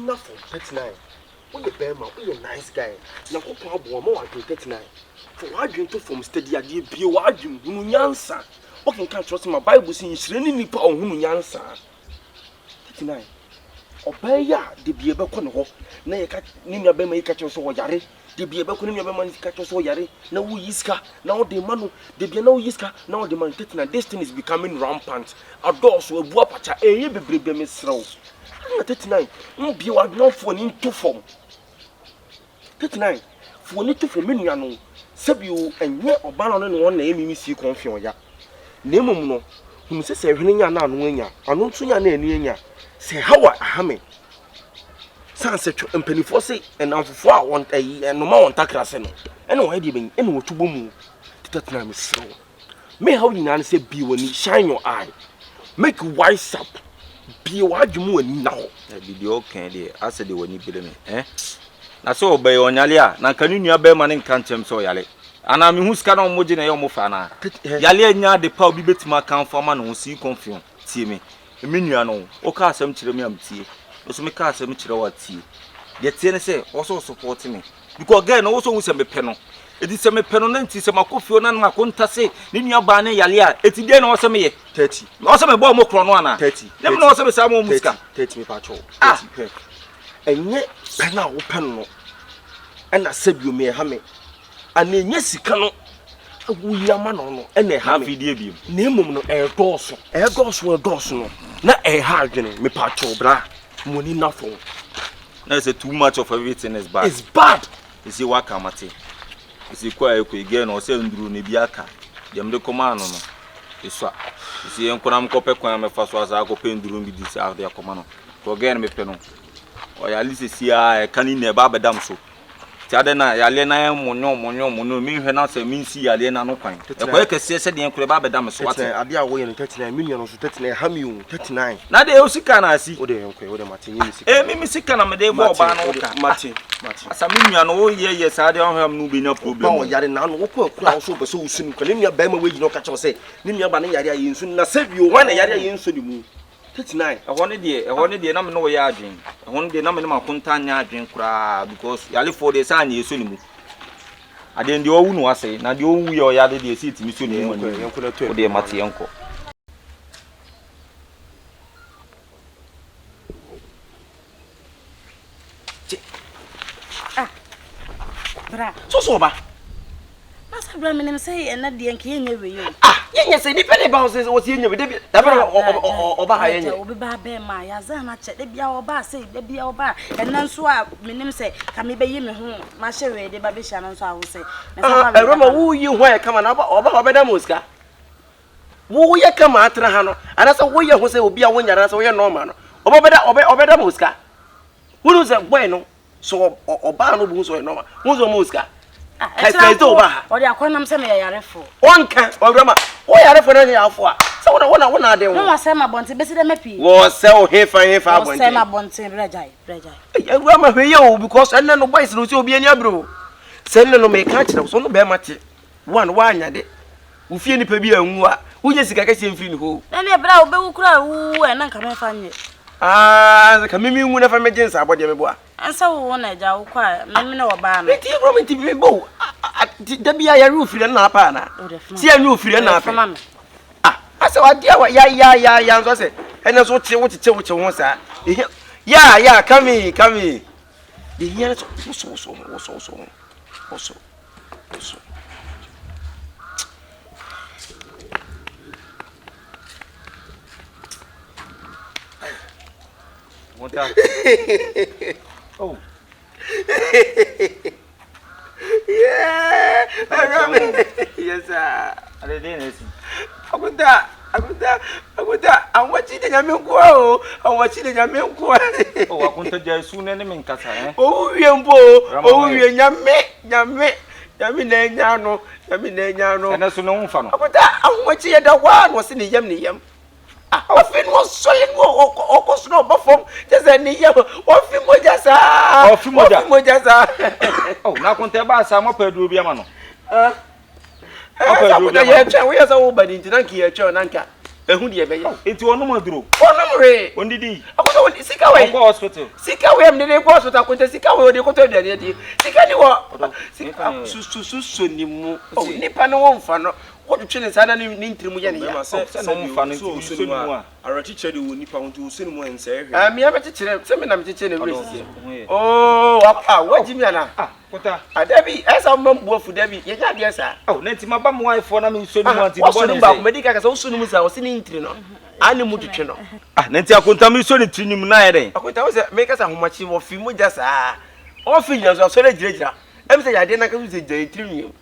enough for 39. When the bear man, you're a nice guy. Now, who probably more than 39. For what you to from steady idea, be a wide you, Nyansa. Okay, can't trust my Bible saying, any power, Nyansa. 39. Obey ya, the be able to na yaka nimya be mai kacho so yare de bia be kunimya be man kacho so yare na wo yiska na wo de manu de bia na wo yiska na wo de man tetina destiny is becoming rampant adults we bua pacha eye bebrebe mesrew na 39 mo bia wa no fo ni to form 39 fo ni to form menua no sabi o enye oba no ne won na emi si CONFION ya na emom no hunu se hwene nya na anu anya anu nso nya na enu anya se hawa ahame sanse mpanifo se enamfofo a won no ma won takrase no ene wo hede ben ene wo tubo mu tetatena mesrew me how you nan say be woni shine your eye make wise up be wadwum woni na ho be the okay dey ase dey woni bele me na so obey onyale a na kanu nua be ma ne nka ntem so yale ana me hu ska na omoje na ye omofa na yale anya de pa obi betima kan fama no si CONFION tie me nua no o ka asem kire me am tie so me ka asem kire wa tie ye tie ne say also support me because again no so hu se me pe no edi se me pe no na nti se makofio na Akonta se ni nua ba ne yale a eti de na o se me ye 30 o se me bo mo kro no ana 30 dem na o se me sa mo muska 30 me pa cho 30 pe enye pe na wo pe no ena sebio me ha me ana enye sika no awuyama no ena ha me video bi na emum no egoso no na ha adwene me pa cho bra money na for na say too much of everything is bad. It's bad. You see what kamate. You see KYEKYEKU again or say nduru ne biaka. Dem de command no. Iswa. You see enkonam kope kwan me fa so asa kope nduru bi dis out there command no. To again me pe no. O ya lise si a kani ne ba bedam so. Ti ade na ya le na monyo mi hwe na se mi si ya le na no kwan. E ko ekese se de enkure ba bedam so what. Ade a wo ye no 39 million so 39 hamiu 39. Na de o sika na asi. O de enko o de mate nyi sika. Mi sika na me de bo ba no ka. Mate. Asa mi nua no wo ye sa de oham no be na problem. Ba o yare na no wo ko akura so be so usunu ko ne nua ba ma we yi no ka che se ne nua ba ne yare ayi nsu na savio wan na yare ayi nsu di mu 39. Ehone de na me no ya adwen. Ehone de na me no Akonta anya adwen kura because yale for de sa anya yeso ni mu. Ade ndi owu no ase na de owu ye o ya de esi timi so ni mu ni. O de mate yenko. Bra. So ba. Masa bra me nem say na de enke yenye we yo. Yenye say ni pe ne ba o say o tie yenye we de da bra oba ha yenye. Obi ba be ma ya za na che de bia oba say de bia oba ena nso a me nem say ka me be yi me ho ma hye we de ba be hya no nso a wo say. Roma wo yi ho e kama na oba da muska. Wo ye kama atra ha no. Ana say wo ye ho say obi a wo nyara say wo ye normal no. Oba da muska. Wo say boy no so oba no bu so e normal. Wo so muska. Kai do ba. O de akonam se me yarefo. Onka Awurama. O yarefo na yarefo a. Se wona de wo. No wase ma bonte be se de mapi. Wo se o hefa bonte. Wo se ma bonte brejai. Awurama hwe ye o because enne no boys no se obi ani abro. Se enne no me ka kire so no be mate. One wa anya de. Wo fie ni pa bi anwu a. Wo ye sika ka se mfiri ni ho. Na ne bra wo be wo kura wo e na nka me fa nye. Ka mimi nwu na fa me jinsa abode me bo a. Ansa wo na ja wo kwa me na wo ba na. Ti bro me ti be bo. Da bia ya rufiri na apa na. Si anu ufiri na apa. Asa wa dia wa ya nso se. Ene so che wo ho sa. Ya come. The here so. What that? Oh. Yeah. Yes sir. Are dey nesi. Akonta. An wachi de nyame nko o. An wachi de nyame nko. Oh, Akonta je su ne me nkasa eh. O wie mpo. O wie nyame na nya no. Ena so no mfa no. Akonta an wachi ye da wa no se ne yam. Ofin mo solid mo okosno bafom jese ni yam ofin mo jasa. Oh, na Akonta ba sa mo pa du bi ama no. Ye twa we say wo badi nti nanka ye twa nanka Ehu de be ye. Enti wono maduro. Ono mre. Ondidi. Akonta won sika we. Go hospital. Sika we am de go hospital akonta sika we de koto de de. Sika ni wo. Sika su ni mu. Oh nipa no won fa no. What you say na ni ntirimu ye ne ya. Se no mfa no su ni mu a. Arati chede wo nipa won to su ni mu en se hwe. Ah me abetechire se me na metechire na wresi. Oh wajimi ana. Kota. Dabi esa mambu afu dabi ye nya de sa. Oh na nti maba mo wife na me su ni mu anti bo ne. Ba ko medika ka se su ni mu sa o se ni ntiri no. Ani mu twetwe no. Na nti Akonta me so ni tiri nim na ye den. Akonta wo se me ka sa homachi wo fi mu ja sa. O fi nya so le jirejira. Em se ya de na ka su se je tiri nim.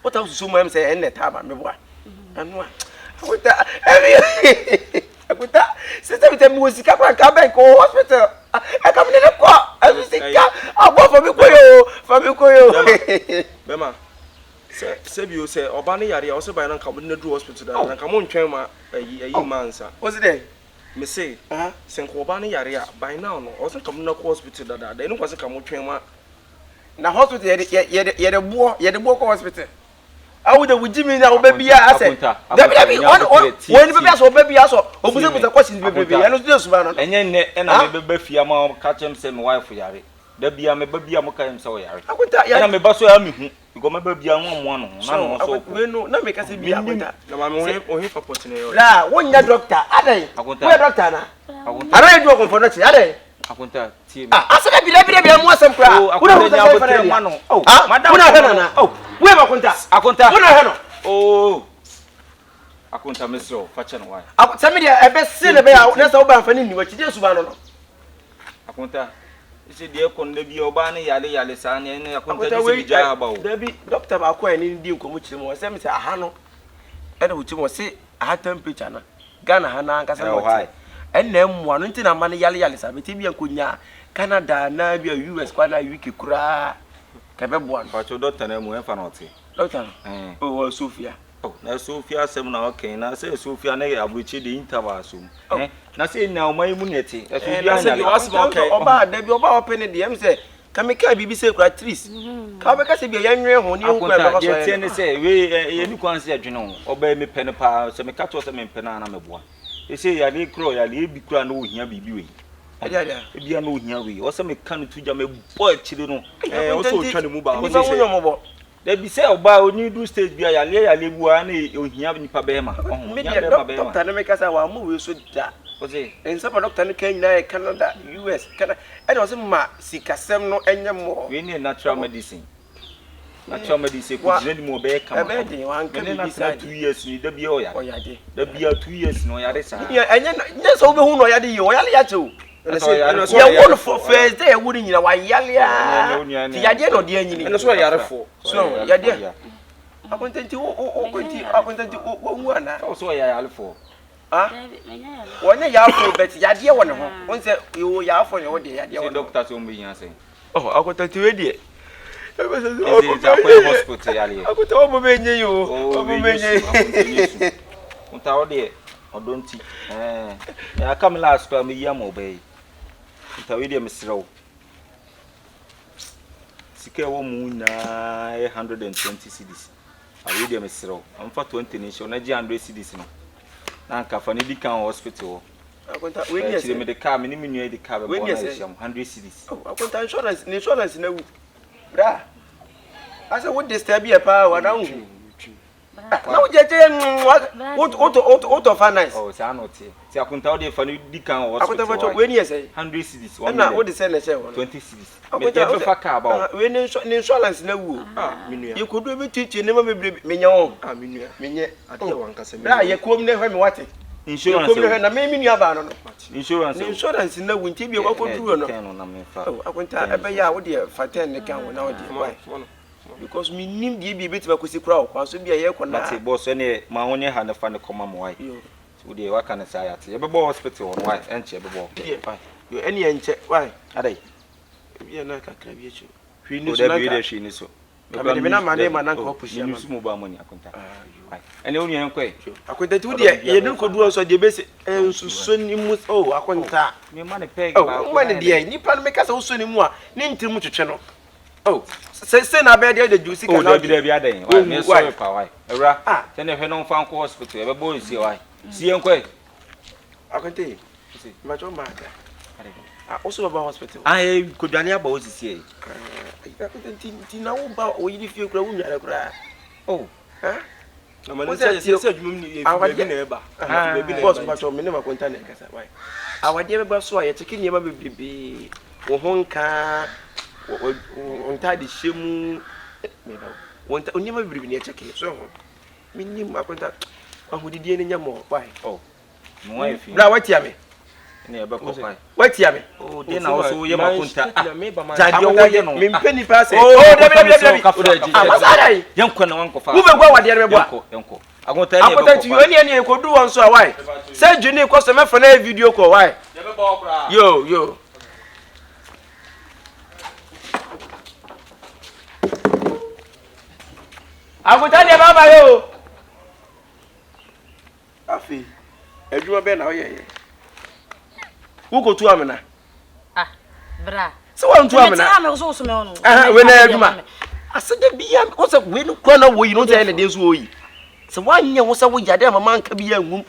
What else so much say en taba me boa. Anu a. Akonta sister me wo sika kwa ka ben ko hospital. I come in the car. I sika. Abo for me ko yo. Bema. Se bi o se oba ne yare o se ban na ka mo na do hospital da na ka mo ntwen ma ayi mansa. What's it? Me say, sen ko oba ne yare a by now no o se ka mo na ko hospital da no ko se ka mo twen ma. Na hospital ye de bo ko hospital. Awu de wujimi na obebia ase. Dabi woni bebia so obebia so obuze questions bebia ya no de suba no. Enye nne na me beba fia ma ka chem se me wife yare. Dabia me babia mo ka em se o yare. Akonta ya na me ba so ya me hu. Because me babia mo no na no so. We no na me ka se bia akonta. Na ma me o he support ne yo. La wonya doctor adai. Akonta. We doctor na. Akonta. Ara edu okonfo no chi adai. Akonta tie me. Asana bi mo asem kra. Una nya botre ma no. Madam. Una he na. We ba Akonta. Akonta. Una he no. Oh. Akonta mesro fache no why. Akonta me dia ebe se le be ya na sa oba mfani ni wachi je suba no. Akonta. Ise die kon na bi oba ne yale sa ne Akonta di se bi ja ba o. Dabi doctor ba ko ani ndi nkomo chire mo se me se aha no. E na wuchi mo se aha temperature na. Ghana ha na nkasa no. Enne mwa no nti na ma ne yale sa beti bi ankonya Canada na bi US kwa na UK kura. Ka be bo an. Ba cho doctor na mu enfa na oti. Doctor. Oh Sophia. Oh, na Sophia sem na okay na say Sophia na abuchi de interval so. Na say na o mai mu neti. Sophia na okay. Oba da bi oba open de em say kamika bibi say kura tris. Ka be ka say bi yanwe ho ni hu kwa be ko so. Ye tie ne say we ye ni kwan say adwene ho. Oba me pene pa say me ka to say me pene na me boa. E say ya le kro ya le bi kura na o hia bibi we. Adia. E bia na o hia we. O say me kan tuja me boy chire no. O so twa ne mu ba. O say They be say oba oni do stage bia yale bua na ohia nipa be ma. Me doctor na me ka say wa mu we so da. O say en sapa doctor ne kan na Canada, US, Canada. E no say ma sikasem no enye mo. We need natural medicine. Natural medicine ko jire ni mo be kama. E be de wan kan bi say 2 years ni da bia o ya. Da bia 2 years no ya re sa. Enye so be hu no ya de ye o ya le ya che o. Ya won for first day would nyina wa yale a. Ti ya de no de anyini. Eno so yare fo. So ya de. Akontanti o wu ana. O so ya yale fo. Ah? Wonya ya fo bet ya de won ho. Won say yo ya fo ne wo de ya de won. Doctor so mbi yan say. Oh, akontanti we de. Is a hospital yale. Akonta o mo menye yo. O mo menye. Unta o de odonti. Ya come last kwa me yam obey. Unta we de mesrew. Sika wo mu na 120 cedis. Awe de mesrew. Amfa 20 nation na ji 100 cedis no. Na nka fa ne di kan hospital. Akonta we ni ese me de car me ni menua di car be bo na sham 100 cedis. Akonta insurance na wu. Bra. Asa wo disturb ya pa wa na wu. Na wo jeje what of nice. Oh, say not see. See Akonta dey for di kan hospital. Akonta for we ni say 100 cedis. Na wo dey say na say 20 cedis. Me dey fa car ba. We ni insurance na wu. Menua. Ye kodu be titi ne ma bebre menya wo. Menua. Menye. Ade wan kasa me. Bra ye kom ne hwe me wate. Insurance. Kom ne hwe na me menua ba no. Insurance na wu nti bi e kwa duro no. Oh, Akonta ebe ya wo dey fa 10 ne kan wo na wo dey. Because me nim die bi betima kosi kura kwa so bia ye kona ati boss ne ma honye ha ne fa ne koma mo wai so dey waka ne say ati e be bo hospital on wai enche be bo yo eni enche wai adai bia na kakra bi echu hwi ni so na ka hwi ni so me na ma ne ma na nko pushia ma mu ba mo ni Akonta wai ene onu en kwai Akonta tu die ye dun ko duo so de be se ensuso ni mu oh Akonta me ma ne peg ba ma ne die ni pa me kasa uso ni mu a ni ntimu twetwe no oh say na be de juicy can be there be adan why me so pa why ewra say na hwe no fa nko hospital e be bo nsi why See you, Akonta. But your mother. Also about hospital. I could only about this year. Tina, about or you feel grown. Oh, huh? No, man, said you neighbor. Boss, but your minimum content. Why? Our dear boss, why you're taking your baby or honka on tidy shim. Won't never be near checking. So, minimum my contact. Who did you any more? Why? Oh, my wife. Now, what yammy? What yammy? Oh, then also you my contact. Penny pass. Oh, young Quana, Uncle Father. Who will go at the other uncle? I want to tell you any could do on so why. Send you customer for a video call. Why? Yo. I will tell you about my own. Afi, edwuma be na o ye. Who go to amena? Ah, bra. So want to amena. We na edwuma. Asede bia, o se we no kwa na wo yi no say na dey so wo yi. Se wanye wo se wo yade mama nka bia ngum.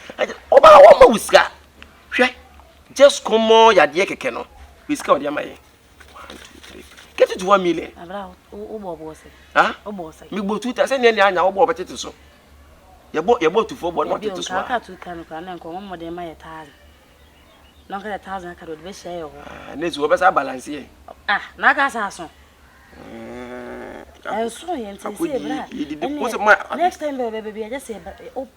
Oba wo ma wuska. Hwe. Just come on yade keke no. Wuska o dey ma ye. 1 2 3. Get it to 1 million. Abra, o bo se. Ah? O bo se. Mi bo 2000 ne ne anya wo bo betete so. You bought to 4 not to swap. I can't come more than my 1,000. Longer 1,000 I could be share. Next, we best balance here. Ah, Nagasason. I'm sorry, and next time, baby, I just say, oh,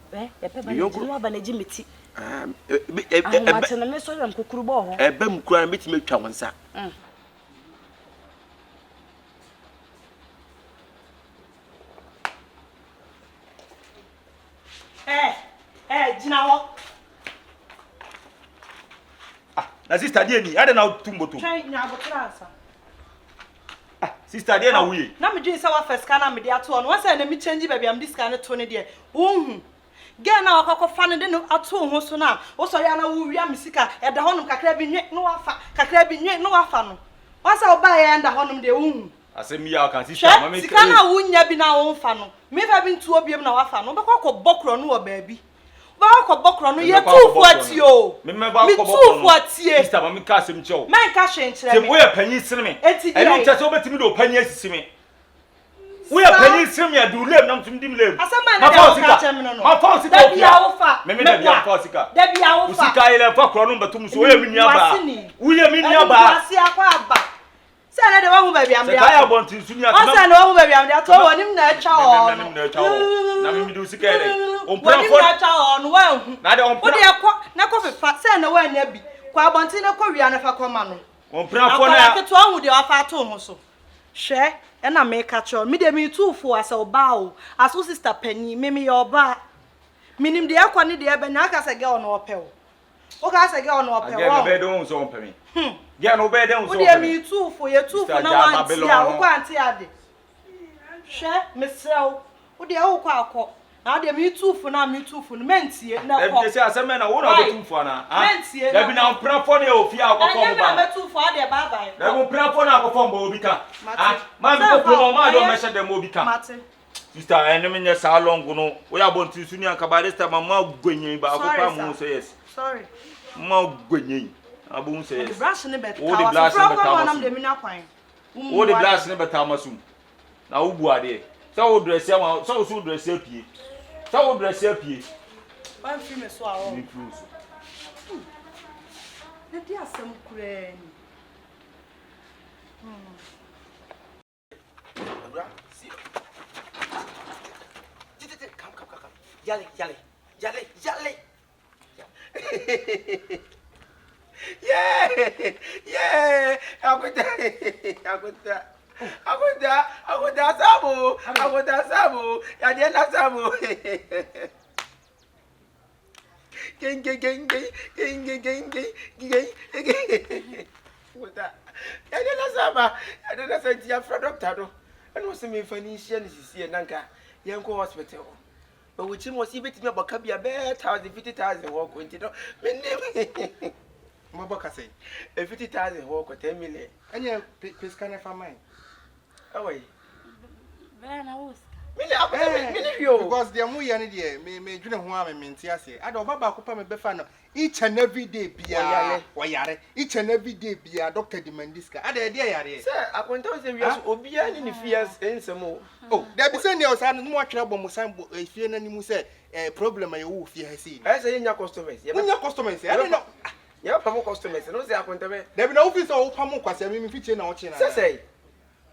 you go up and a Jimmy tea. I'm watching a mess of Kukubo. A bem cry meet me, Chawansa. Jinawo. Ah, na sister dey ni, I don't know tumboto. Try nya botrasa. Ah, sister dey na wuye. Na me dwen say wa first scan na me dey ato on. Wan say na me change baby am this scan to ne dey. Wonhu. Girl na wakọ fa ne de no ato ho so na. Wo so ya na wo wia misika, e da honum kakra bi nwe no wafa, kakra bi nwe no wafa no. Wan say oba ya nda honum de wonhu. Asem ya kan sister mama sika na wunya bi na wo fa no. Me fa bi ntu obiem na wafa no. Be kwa bokro no wo baabi. Ba ko bokro no ye tufu ati o. Me ko bokro no. Sister mama ka asem chew. Man ka hwenkyere me. Se wo ya panyi sene me. E no tese obetimi do panyi asisi me. Wo ya panyi sene me adu lem nam tum dim lem. Asema na ka cha me no. Ma fa sika da bia wo fa. Me da bia fa sika. Da bia wo fa. Sika ile fa kro no betum so wo ya minua ba. Wo ya minua ba. Asi akwa aba. Se na de wa hu ba bia am de. Se kaya bontin suni atuma. O se na wa hu ba bia am de to wonim na echa o. Wonim na echa o. Na me do sika ile. Wonim na echa o no wa hu. Na de on wo de ekọ na ko fefa se na wa na bi. Kwa bontin na ko wia na fa koma no. On prend fo na. Akwa ke to hu de wa fa to ho so. Hwe e na me ka cho. Me de me tufu asa oba o. Aso sister pani me yo ba. Minim de akwa ne de ebe na aka se girl no ope o. O ka se girl no ope o. Again be don so on me. Girl no be don so. O de me tufu ye tufu na wan ti a o kwa anti ade. Hwe me srew. O de o kwa akọ. Na de me tufu na me tufu no mentie na kọ. E be say asem na wo na be tufu na. Mentie. Da bi na pran fo na o fi akọ fo ba. Na me tufu ade ba ba. Da wo pran fo na akọ fo mbo obi ka. Ah, ma me ko pro ma do me hye dem obi ka. Mate. Sister, ene me nya sa long no. Wo ya bonti su ni akaba this time ma gwenyin ba akọ pa mu say yes. Sorry. Ma gwenyin. Abu say yes. The brush ne beta. O the brush ne beta. Nam de mi na kwan. O the brush ne beta masum. Na wo bu ade. So wo dress ya ma, so wo dress ya pie. So wo dress ya pie. Wan fi me so awo. Ni fruit. Ne dia asem kure ni. Come. Yale. Yeah. Akonta sabu. Ya dia na sabu. Geng. Wota. Ya dia na saba. Ya dia na senti ya fra doctor do. Eno se me fani hia ni sisi nanka. Yen ko hospital. But we chimo si betimi abaka bia be 1,000-50,000 wo ko nti do. Me Mabaka say 50,000 wo ko 10 million. Anya pesca na fa mine. Away. Bana wo. Mini bio. Because the amu yani de me dwene ho a me menti ase. Ada obaba akopa me befa no each and every day bia oyare. Each and every day bia Dr. Dimandiska. Ada de yare. Say Akonta say we obia ni fears ensemo. Oh, there be say news and mo atwere bom san fie na nimu say problem aye wo fie ha sei. I say nya customers. Nya customers. I don't know. Ya pamo customers. No say Akonta be. There be na office o pamo kwase me fiche na oche na. Say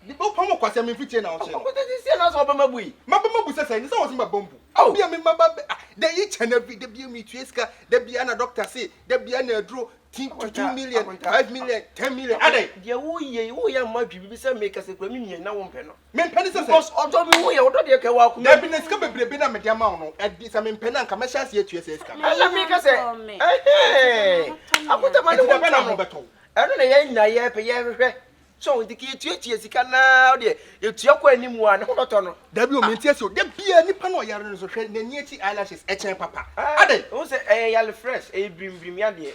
the both pamo kwase me fiche na oche. Akonta say na so obama bui. Mabama bu say ni say was my bombu. Oh, bia me maba the each and every day bia me tueska, there be na doctor say, there be na draw 2 million, 5 million, 10 million. Ade. Dia wo ye ma bibi say make us kwa mi na wo mpɛ no. Me mpɛ say because odo mi wo ye odo de ka wa ku. There be na ska bebrebe na me dia ma no. E di say me mpɛ na nka me hyase atuesa ska. Ala mi ka say. Akonta ma ne wo na mo beto. Ɛno na ye nya ye pɛ ye hwehwɛ. So the key to sika na de etua kwa animu a ne hodoto no da bi o menti ase o de bia nipa na oyare no so hwe na ni echi eyelashes echen papa ade o say yale fresh brim ya de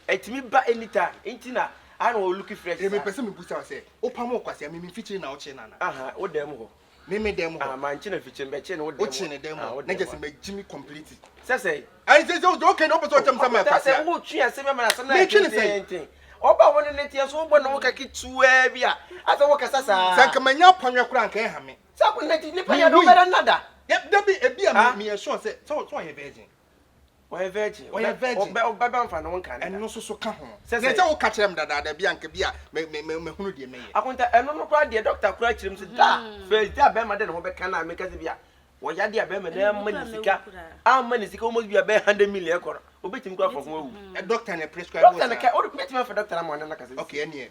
etimi ba anytime entina ana o look fresh e me pese me busa say o pam o kwase me fichi na o che na na aha o dem ho me dem ho ah man chi na fichi be che na o chi ne dem ho na just me jimi complete say I say so okay no person tell me say kwase say wo twi ase me na say na anything oba woni netia so obo no kaki tuwa bia asa wo kasa sa sanka manya panwe kura nka ha me sa ko neti ni pa ya do bere nada da bi e bia me sure say so ye virgin we virgin oba mfa no nka na eno so ka ho say wo ka kire me dada bia nka bia me hunu de me ye Akonta eno no kwa de doctor kura kire me say da fe da be ma de no be kana me ka bia wo ya de be me na manisika manisika almost bia be 100 million ko obetim kwa for wu doctor na prescribe doctor na ka o betim for doctor na mo na ka say okay ene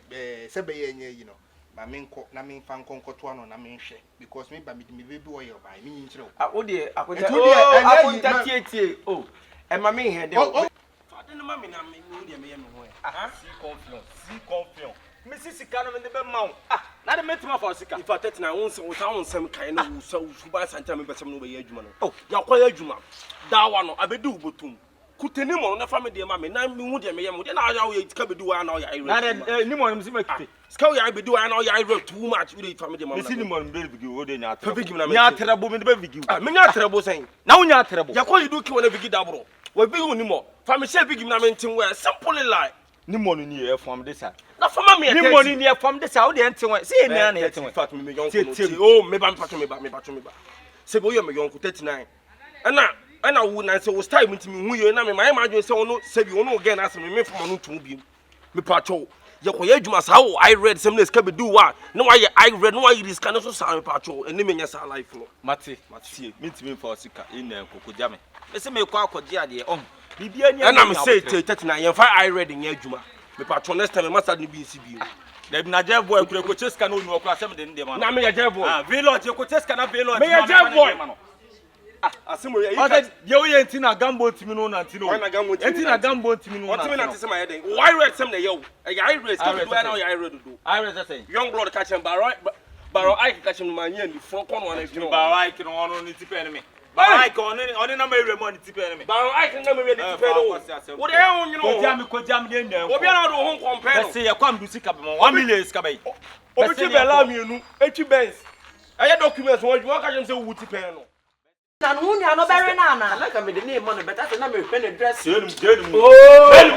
se be ye nya you know ma me nko na me fa nkonko to ano na me nhwe because me ba me be bi oil ba me nyi kire o de Akonta tie o e ma me he de fa de no ma me na me de me ye me ho see confion me si sika no me de be ma wo na de metima for sika if 39 won sem kan no so ba santa me besem no be ye adwuma no ya kwa adwuma da wa no abedi ubotum kuteni mo na family de ma me na me hu de me ye mo de na ya wo sika bedi wa na ya ire na de ni mo no me kite sika ya bedi wa na ya ire too much we family de ma me si ni mo no be bigi wo de nya atra bigi na me nya atra bo me de be bigi me nya atra bo sen na wo nya atra bo ya kwa yidu ki wona bigi da bro we bigi ni mo family share bigi na me ntin we simply lie ni mo no ni e form de sa na fama me ni mo ni e form de sa wo de ntin we se e na na e tin we fact me yonko oh me ba se bo yo me yonko 39 ana wo na se wo style mutimi hu yo na me ma adwo se wono se bi wono again as me fama no tum bi me pacho ye ko ye adwuma sa wo I read some ska be do wa na wa ye I read no wa ye risk na so sa me pacho eni me nya sa life no mate mintimi for sika ina kokoja me se me kwa akoje ade bibia nya ana me say 39 ye fa I read nya adwuma me pacho next time masa no bi nsi bi da bi na je boy kure ko cheska no nu okura sem de ndem na me ye je boy village ko cheska na village me ye je boy asimo ye ika ye wo ye ntina gambo ntimi no na ntino ntina gambo ntimi no na otimi na tese ma ye den why read sem na ye wo I read ska do na I read do I read say young blood catch him baro I catch him man ye ni front corner na fino baro I kino ono ni tipe me baro I ko oni na ma ewe mo ni tipe me baro I can na me the tipe do wo de ho nyino ko jam de ndan obi na do ho compare no se ye kwam du sika be mo 1 million sika be obi ti be la mienu echi benz aye documents wo catch him say wo tipe no na no nya no bere na na like me the name man better say na me hwe na dress denum